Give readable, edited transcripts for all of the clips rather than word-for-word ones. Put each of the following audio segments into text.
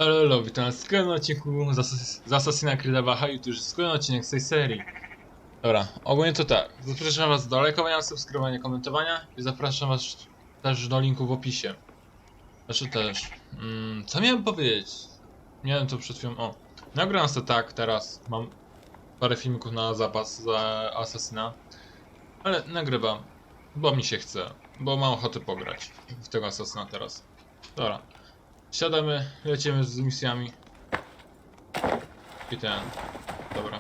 Halo, witam w kolejnym odcinku z Assassina Creed'a Valhalla, to już jest kolejny odcinek z tej serii. Dobra, ogólnie to tak. Zapraszam was do lajkowania, subskrybowania, komentowania i zapraszam was też do linku w opisie. Znaczy też... co miałem powiedzieć? Miałem to przed chwilą... O, nagram to tak teraz. Mam parę filmików na zapas za Assassina. Ale nagrywam, bo mi się chce. Bo mam ochotę pograć w tego Assassina teraz. Dobra. Siadamy, lecimy z misjami. I ten. Dobra.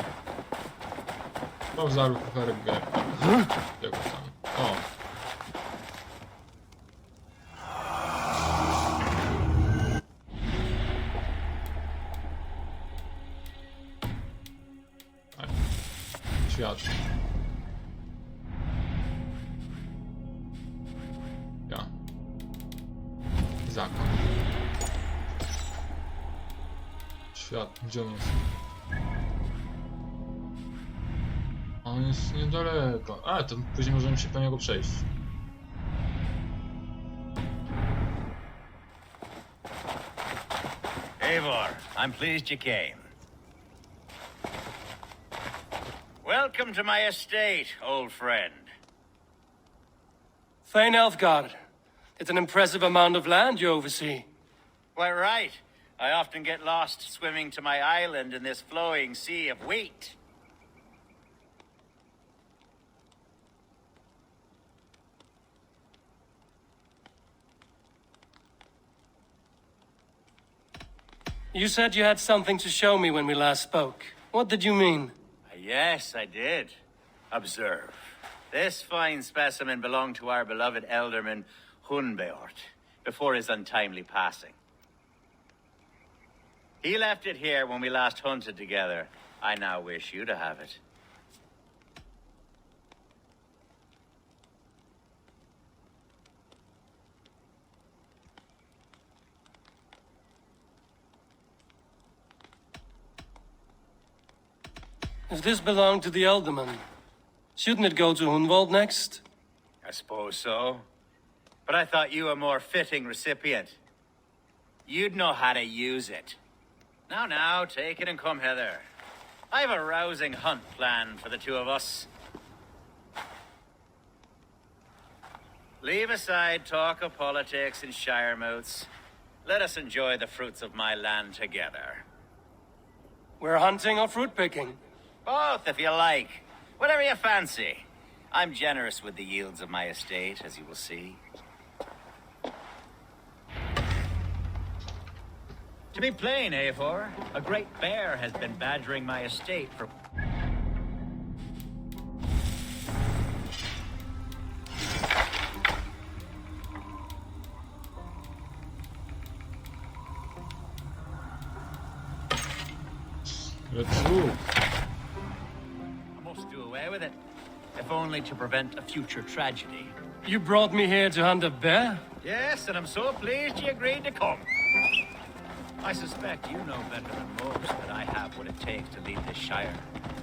Mam zaru kucharek jak tam. O. Świat. Ja. Zakon. Świat. Gdzie on jest? On jest niedaleko. A, to później możemy się po niego przejść. Eivor, I'm pleased you came. Welcome to my estate, old friend. Thane Elfgard. It's an impressive amount of land you oversee. Quite right. I often get lost swimming to my island in this flowing sea of wheat. You said you had something to show me when we last spoke. What did you mean? Yes, I did. Observe. This fine specimen belonged to our beloved eldorman Hunwald before his untimely passing. He left it here when we last hunted together. I now wish you to have it. If this belonged to the Eldorman, shouldn't it go to Hunwald next? I suppose so. But I thought you a more fitting recipient. You'd know how to use it. Now, take it and come hither. I've a rousing hunt planned for the two of us. Leave aside talk of politics and shire moats. Let us enjoy the fruits of my land together. We're hunting or fruit picking? Both, if you like. Whatever you fancy. I'm generous with the yields of my estate, as you will see. To be plain, Eivor, a great bear has been badgering my estate for... Let's move. I must do away with it, if only to prevent a future tragedy. You brought me here to hunt a bear? Yes, and I'm so pleased you agreed to come. I suspect you know better than most that I have what it takes to lead this shire.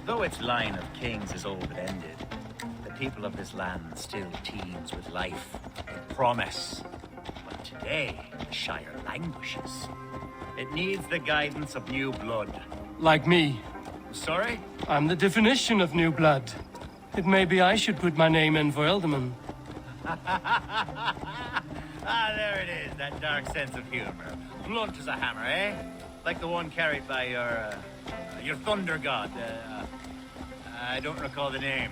Though its line of kings is old and ended, the people of this land still teems with life and promise. But today, the shire languishes. It needs the guidance of new blood. Like me. Sorry? I'm the definition of new blood. It may be I should put my name in for Eldorman. Ah, there it is, that dark sense of humor. Blunt as a hammer, eh? Like the one carried by your thunder god. I don't recall the name.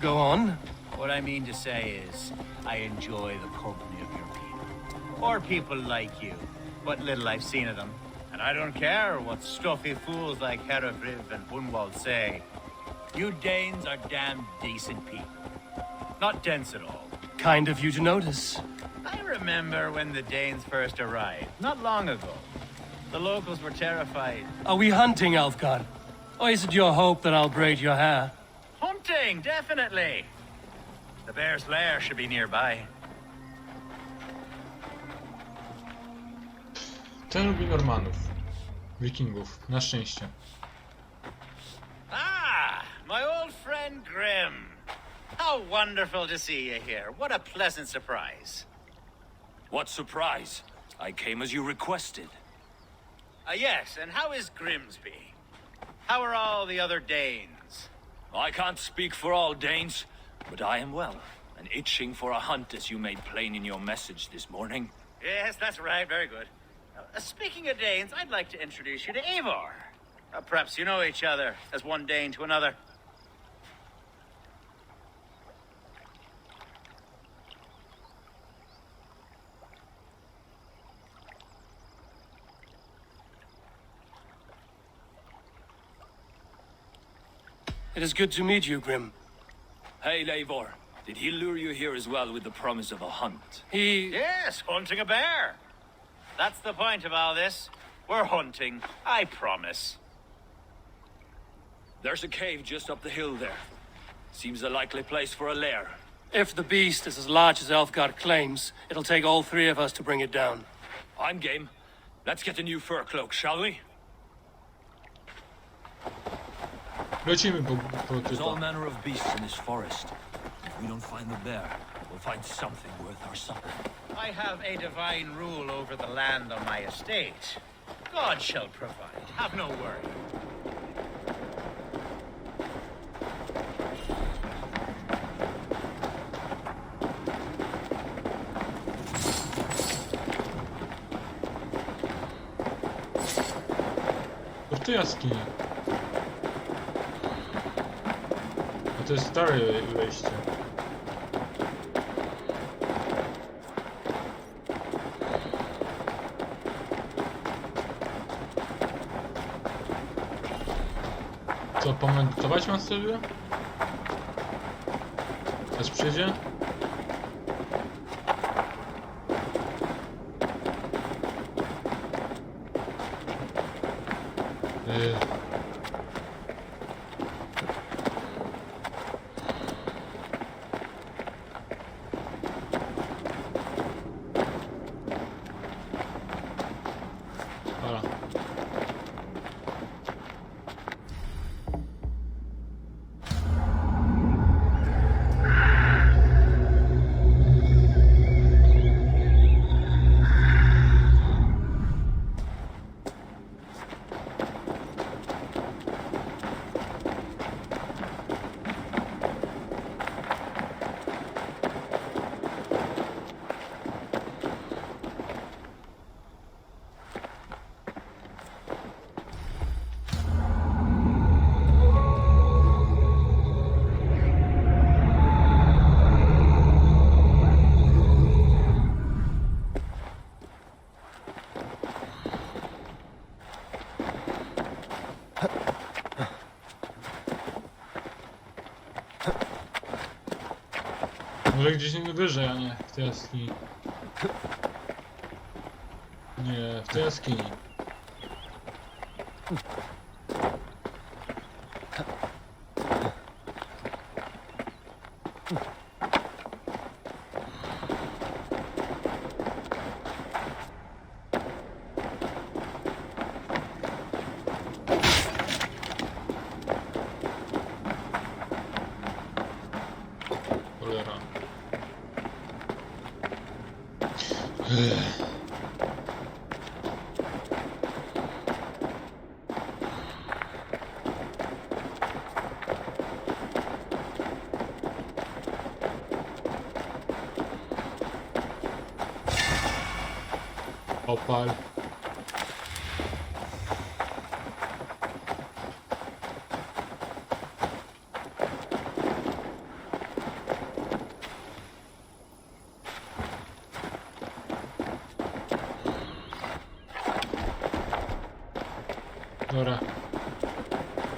Go on. What I mean to say is, I enjoy the company of your people. Or people like you. What little I've seen of them. And I don't care what stuffy fools like Herefriv and Hunwald say. You Danes are damn decent people. Not dense at all. Kind of you to notice. I remember when the Danes first arrived, not long ago. The locals were terrified. Are we hunting, Elfgard? Or is it your hope that I'll braid your hair? Hunting, definitely. The bear's lair should be nearby. Ten lubi Normanów. Wikingów. Na szczęście. Ah, my old friend Grim. How wonderful to see you here. What a pleasant surprise. What surprise? I came as you requested. Yes, and how is Grimsby? How are all the other Danes? I can't speak for all Danes, but I am well, and itching for a hunt as you made plain in your message this morning. Yes, that's right. Very good. Speaking of Danes, I'd like to introduce you to Eivor. Perhaps you know each other as one Dane to another. It is good to meet you, Grim. Hey, Eivor, did he lure you here as well with the promise of a hunt? He... Yes, hunting a bear. That's the point of all this. We're hunting, I promise. There's a cave just up the hill there. Seems a likely place for a lair. If the beast is as large as Elfgard claims, it'll take all three of us to bring it down. I'm game. Let's get a new fur cloak, shall we? Lecimy po There's all typa. manner of beasts in this forest. If we don't find the bear, we'll find something worth our supper. I have a divine rule over the land on my estate. God shall provide. Have no worry. To w tej jaskini. A to jest stare wejście. Co, pomedytować mam sobie? Aż przyjdzie? Dobra. Może gdzieś wyżej, a nie w tej jaskini. Nie, w tej jaskini. Cholera. Opal. Dobra.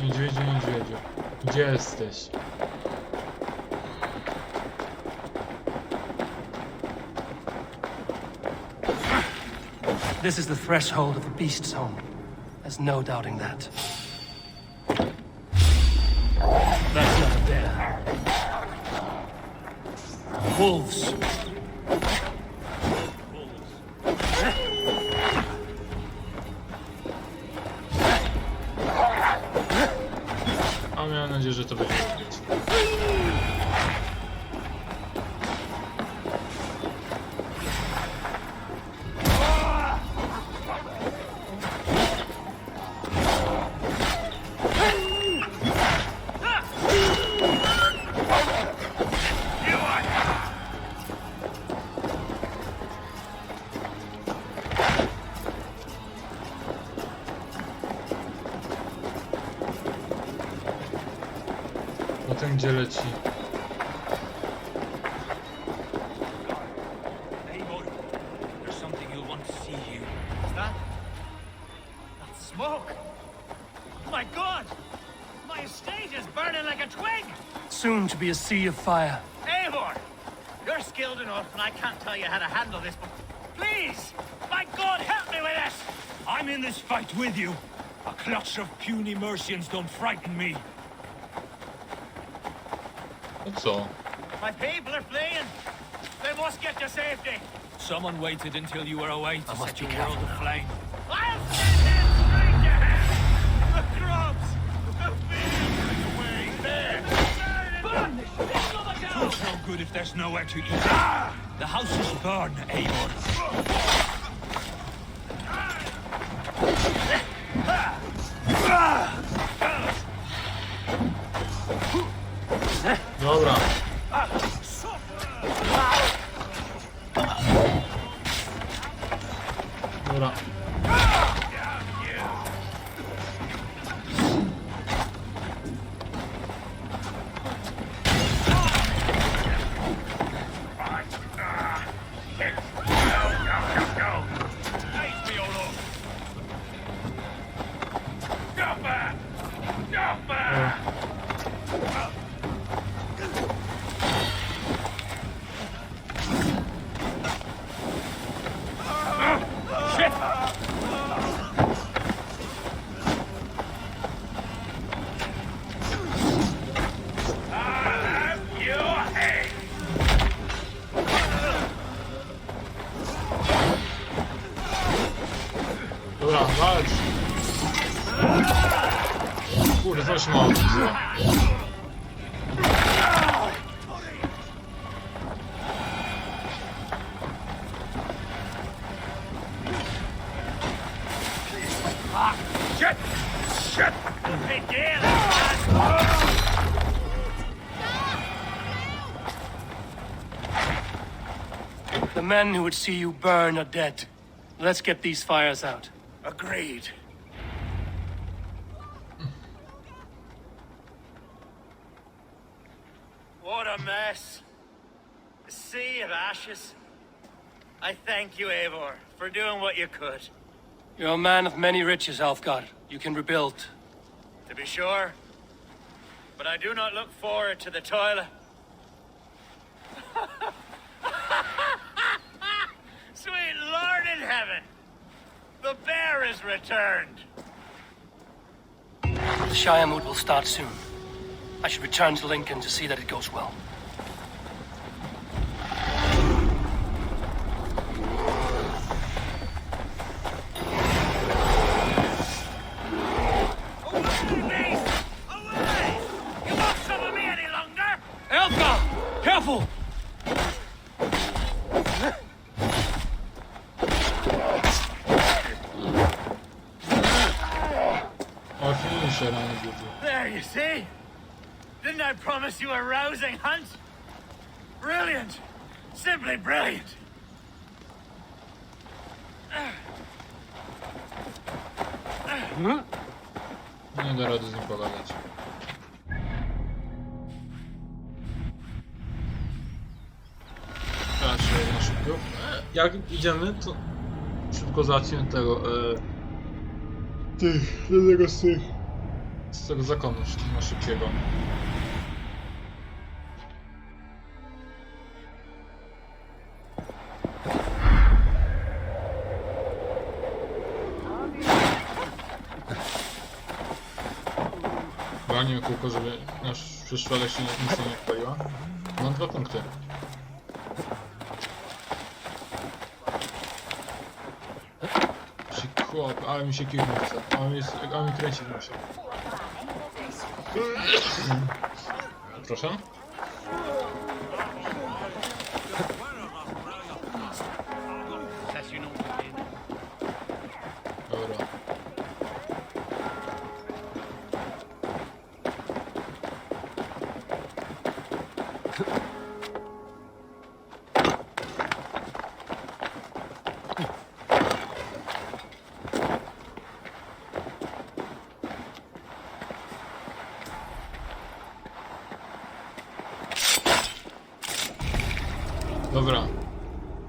Niedźwiedziu, niedźwiedziu. Gdzie jesteś? This is the threshold of the beast's home. There's no doubting that. That's not a bear. Wolves. A miałem nadzieję, że to będzie robić. Potem gdzie leci? Eivor, there's something you'll want to see here. Is that smoke? My God! My estate is burning like a twig! Soon to be a sea of fire. Eivor! You're skilled enough, and I can't tell you how to handle this, but please! My God, help me with this! I'm in this fight with you. A clutch of puny Mercians don't frighten me. No co? My people are fleeing! They must get to safety! Someone waited until you were away to must set be your world careful. aflame. I'll send them straight to hell! The crops! The fields! Away there! Burn the shit of the Food's no good if there's nowhere to eat. The houses burn, Eivor. Dobra. Dobra. Dobra, walcz! Kurde, coś mało widzę. Shit! Shit! Hey, dear! The men who would see you burn are dead. Let's get these fires out. Agreed. What a mess. A sea of ashes. I thank you, Eivor, for doing what you could. You're a man of many riches, Alfgar. You can rebuild. To be sure. But I do not look forward to the toilet. Sweet Lord in heaven! The bear is returned! The Shire mood will start soon. I should return to Lincoln to see that it goes well. Away, beast! Away! You won't suffer me any longer! Alfgar! Careful! O, finisher, rany buty. There, you see? Didn't I promise you a rousing hunt? Brilliant! Simply brilliant! Nie da rady z nim pogadać. Teraz na szybko. Jak idziemy, to szybko załatwimy tego. Jednego z tego zakonu, na szybkiego. Bronię kółko, żeby nasz przyszłe się nic nie odpaliła. Mam 2 punkty. Chłop, ale mi się kiwnął chce. A mi kręci w nosie. Proszę? Dobra. Dobra.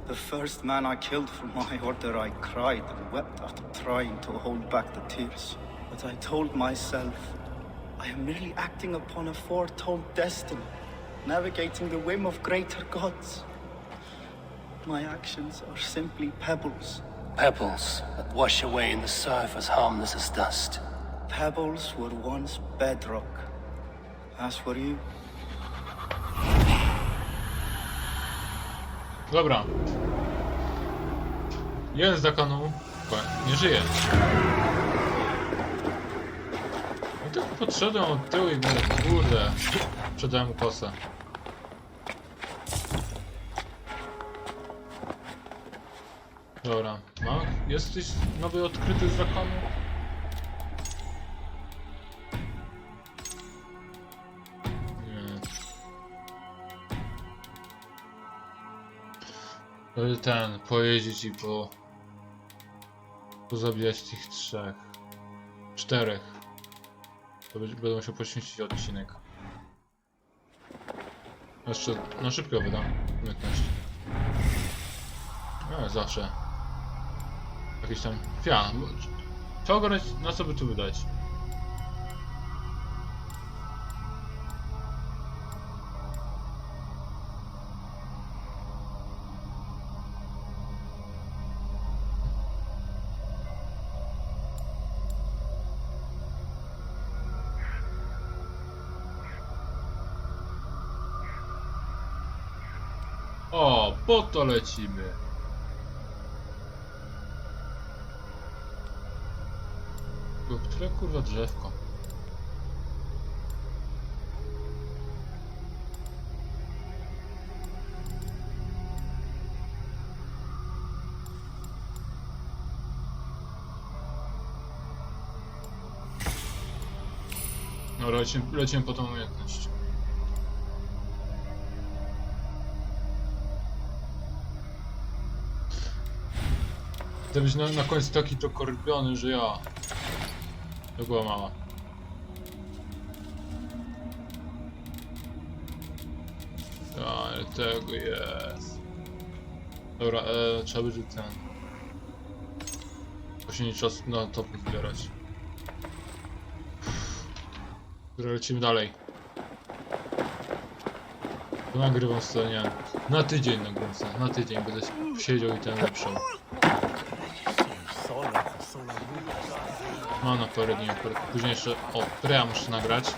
The first man I killed for my order, I cried and wept after trying to hold back the tears. But I told myself, I am merely acting upon a foretold destiny, navigating the whim of greater gods. My actions are simply pebbles. Pebbles that wash away in the surf as harmless as dust. Pebbles were once bedrock, as were you. Dobra. Jeden z zakonu nie żyje. I tylko podszedłem od tyłu i mówię, kurde, sprzedałem mu kosę. Dobra, jesteś nowy odkryty z zakonu? Nie. To pojeździć i pozabijać tych czterech. To będę musiał poświęcić odcinek. Jeszcze na szybko wydam umiejętność. No, zawsze. Jakieś tam... Trzeba ogarnąć, na co by tu wydać. O, po to lecimy. Które kurwa drzewko? No, lecimy po tą umiejętność. Chcę być na końcu taki to korbiony, że ja... To była mała. Ale tego jest. Dobra, trzeba będzie ten... Poświęcić czas na to pozbierać. Dobra, lecimy dalej. To nagrywam sobie, nie wiem, na tydzień nagrywam sobie, na tydzień będę siedział i ten lepszą. Mam na parę dni, później jeszcze, które ja muszę nagrać.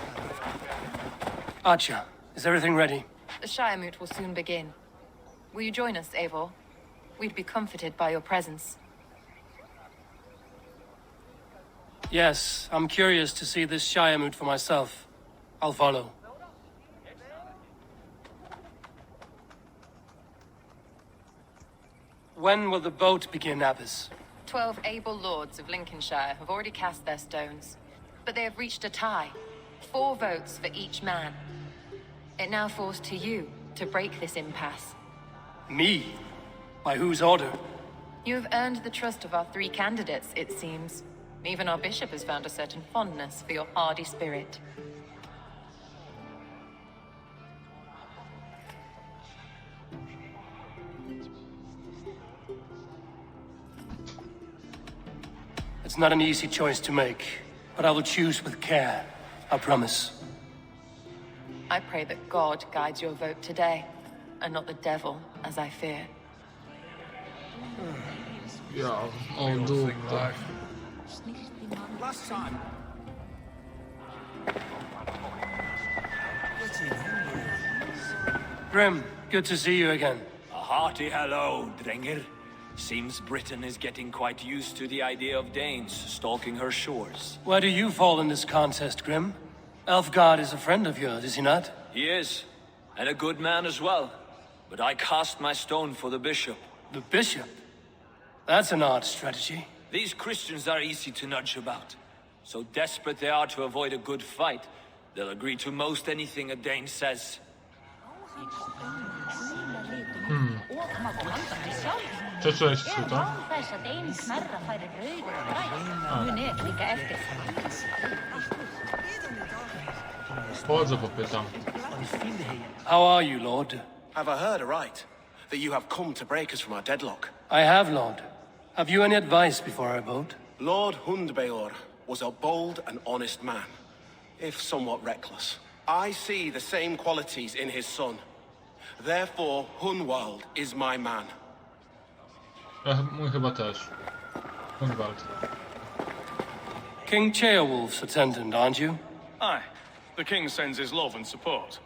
Archer, is everything ready? The Shire Moot will soon begin. Will you join us, Eivor? We'd be comforted by your presence. Yes, I'm curious to see this Shire Moot for myself. I'll follow. When will the boat begin, Abbess? 12 able lords of Lincolnshire have already cast their stones, but they have reached a tie. 4 votes for each man. It now falls to you to break this impasse. Me? By whose order? You have earned the trust of our 3 candidates, it seems. Even our bishop has found a certain fondness for your hardy spirit. It's not an easy choice to make, but I will choose with care. I promise. I pray that God guides your vote today, and not the devil, as I fear. Ja, o dupę. Last time. Grim, good to see you again. A hearty hello, Drenger. Seems Britain is getting quite used to the idea of Danes stalking her shores. Where do you fall in this contest, Grim? Elfgard is a friend of yours, is he not? He is, and a good man as well. But I cast my stone for the bishop. The bishop? That's an odd strategy. These Christians are easy to nudge about. So desperate they are to avoid a good fight, they'll agree to most anything a Dane says. Co czułeś to? Chodzę, popytam. How are you, Lord? Have I heard aright? that you have come to break us from our deadlock. I have, Lord. Have you any advice before I vote? Lord Hundbeor was a bold and honest man, if somewhat reckless. I see the same qualities in his son. Therefore, Hunwald is my man. Mój chyba też. Hunwald. King Ceolwulf's attendant, aren't you? Aye. The king sends his love and support.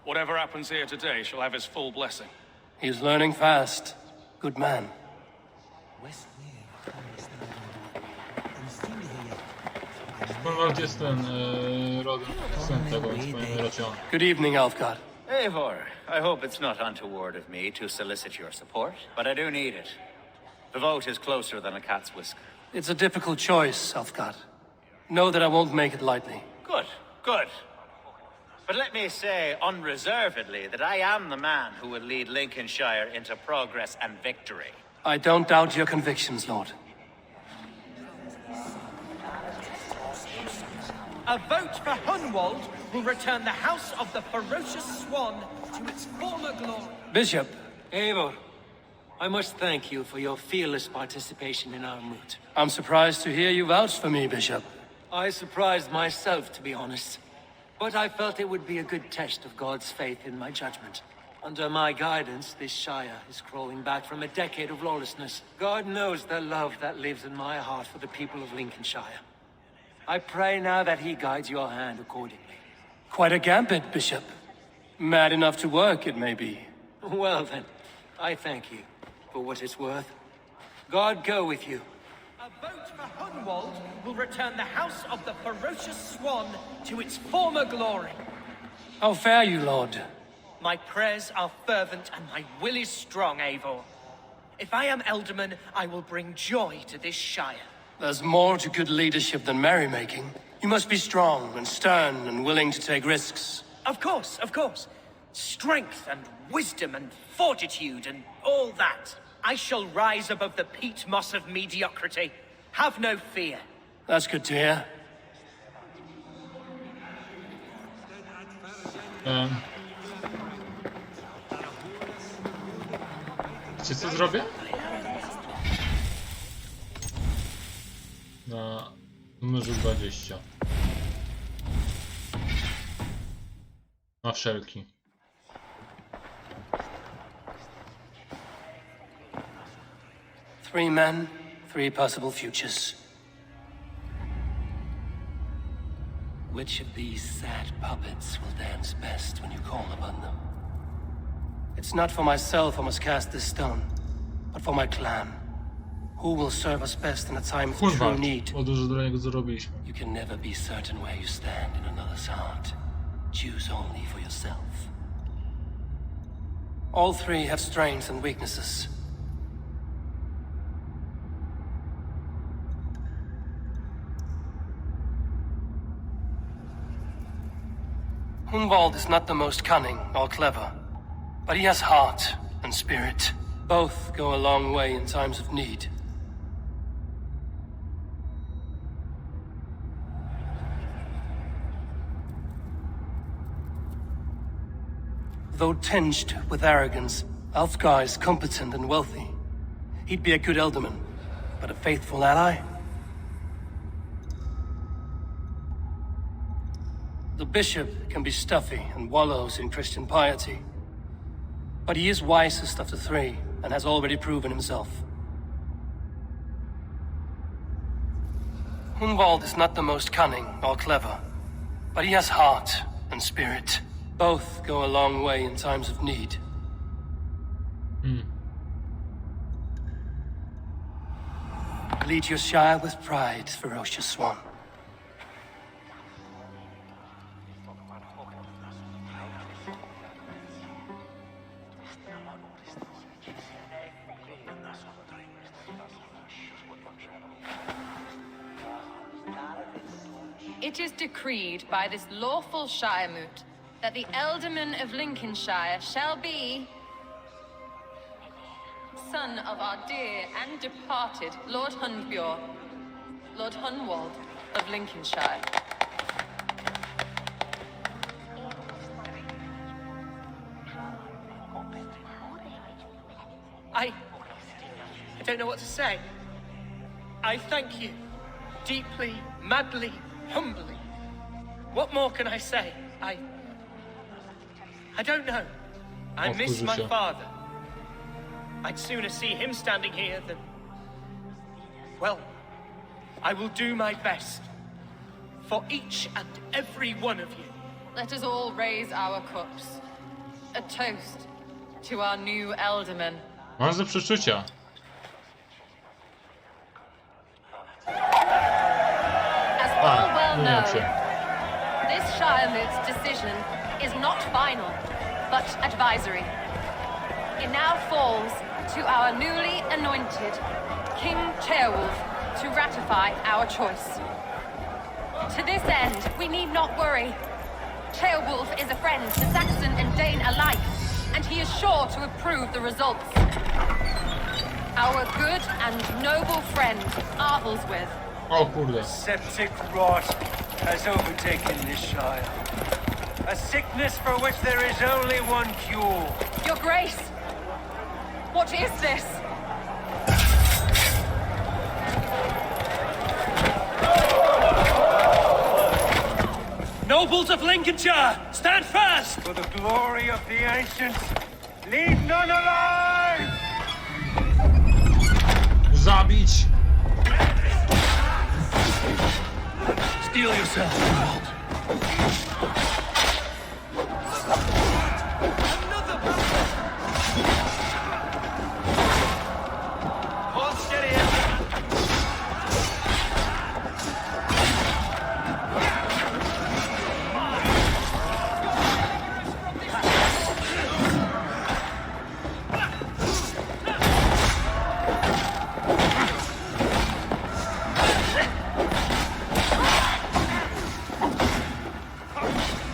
Whatever happens here today shall have his full blessing. He's learning fast. Good man. Hunwald jest ten rodem syn tego, więc powinien raczej on. Good evening, Alfgard. Eivor, I hope it's not untoward of me to solicit your support, but I do need it. The vote is closer than a cat's whisker. It's a difficult choice, Alfgard. Know that I won't make it lightly. Good, good. But let me say unreservedly that I am the man who will lead Lincolnshire into progress and victory. I don't doubt your convictions, Lord. A vote for Hunwald will return the House of the Ferocious Swan to its former glory. Bishop, Eivor, I must thank you for your fearless participation in our moot. I'm surprised to hear you vouch for me, Bishop. I surprised myself, to be honest. But I felt it would be a good test of God's faith in my judgment. Under my guidance, this Shire is crawling back from a decade of lawlessness. God knows the love that lives in my heart for the people of Lincolnshire. I pray now that he guides your hand accordingly. Quite a gambit, Bishop. Mad enough to work, it may be. Well then, I thank you for what it's worth. God go with you. A vote for Hunwald will return the House of the Ferocious Swan to its former glory. How fare you, Lord? My prayers are fervent and my will is strong, Eivor. If I am Elderman, I will bring joy to this Shire. There's more to good leadership than merrymaking. You must be strong and stern and willing to take risks. Of course, of course. Strength and wisdom and fortitude and all that. I shall rise above the peat moss of mediocrity. Have no fear. That's good to hear. Wiecie co zrobię? Na numerze 20. Na wszelki. Three men, three possible futures. Which of these sad puppets will dance best when you call upon them? It's not for myself I must cast this stone, but for my clan. Who will serve us best in a time of true Hunwald, need? bo dużo dla niego zrobiliśmy. You can never be certain where you stand in another's heart. Choose only for yourself. All three have strengths and weaknesses. Hunwald is not the most cunning or clever, but he has heart and spirit. Both go a long way in times of need. Though tinged with arrogance, Alfgar is competent and wealthy. He'd be a good Elderman, but a faithful ally? The bishop can be stuffy and wallows in Christian piety. But he is wisest of the three, and has already proven himself. Hunwald is not the most cunning or clever, but he has heart and spirit. Both go a long way in times of need. Lead your Shire with pride, ferocious swan. It is decreed by this lawful Shire moot that the Eldorman of Lincolnshire shall be son of our dear and departed Lord Hunwald, Lord Hunwald of Lincolnshire. I don't know what to say. I thank you. Deeply, madly, humbly. What more can I say? I don't know. I miss my father. I'd sooner see him standing here than... Well, I will do my best. For each and every one of you. Let us all raise our cups. A toast to our new eldorman. Mam ze przeczucia. As all well Zmieniam know, się. this Shiremoot's decision is not final, but advisory. It now falls to our newly anointed King Ceolwulf to ratify our choice. To this end, we need not worry. Ceolwulf is a friend to Saxon and Dane alike, and he is sure to approve the results. Our good and noble friend, Arthelswith. O kurde. Septic rot has overtaken this shire. A sickness for which there is only one cure. Your Grace! What is this? Nobles of Lincolnshire, stand fast! For the glory of the ancients, leave none alive! Zabić! Steel yourself, Hunwald. Hold steady.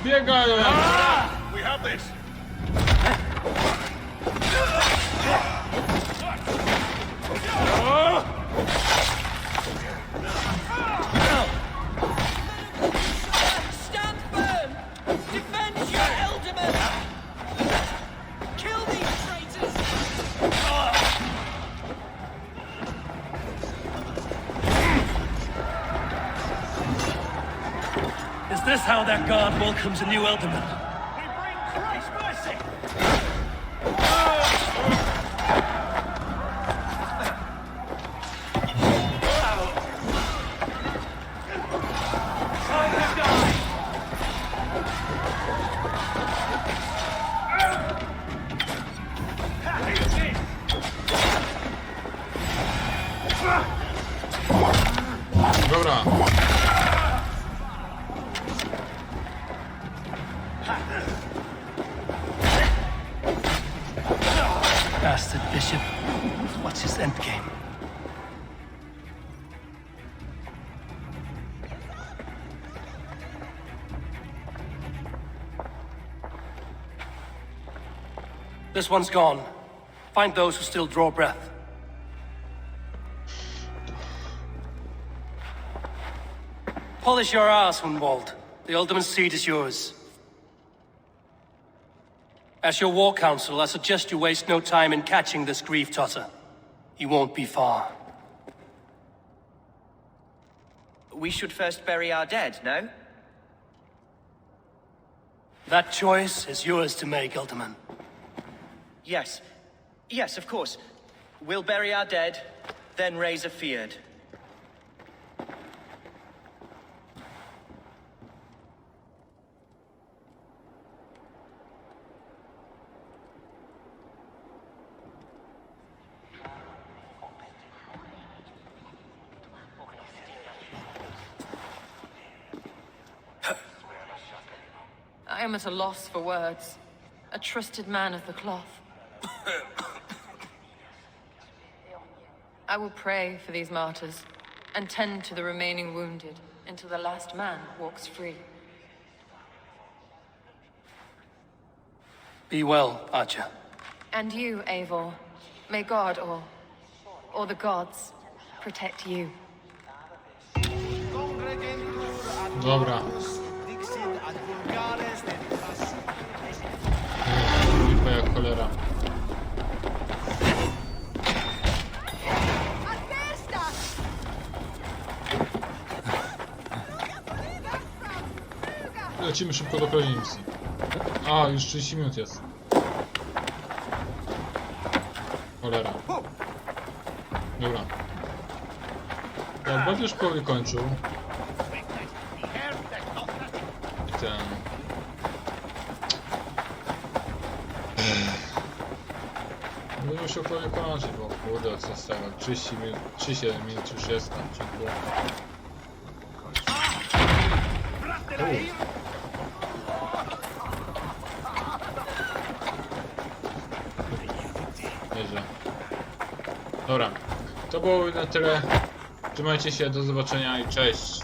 Biegają! We have this. Stand firm! Defend your eldorman! Kill these traitors! Is this how that guard welcomes a new eldorman? We bring Christ's mercy. Time to die! Dobra. Bastard bishop. What's his endgame? This one's gone. Find those who still draw breath. Polish your ass, Hunwald. The Alderman's seat is yours. As your war council, I suggest you waste no time in catching this grief tosser. He won't be far. We should first bury our dead, no? That choice is yours to make, Alderman. Yes. Yes, of course. We'll bury our dead, then raise a feared. I am at a loss for words. A trusted man of the cloth. I will pray for these martyrs and tend to the remaining wounded until the last man walks free. Be well, Archer. And you, Eivor, may God or the gods protect you. Dobra. Lipa jak cholera. Lecimy szybko do kolejnej misji. A, już 30 minut jest. Cholera. Dobra. Ja będę już powoli kończył. I ten... Będę musiał powoli kończyć, bo kurde, co z tego? 30 minut, 37 minut już jest na odcinku. Nieźle. Dobra, to było na tyle. Trzymajcie się, do zobaczenia i cześć.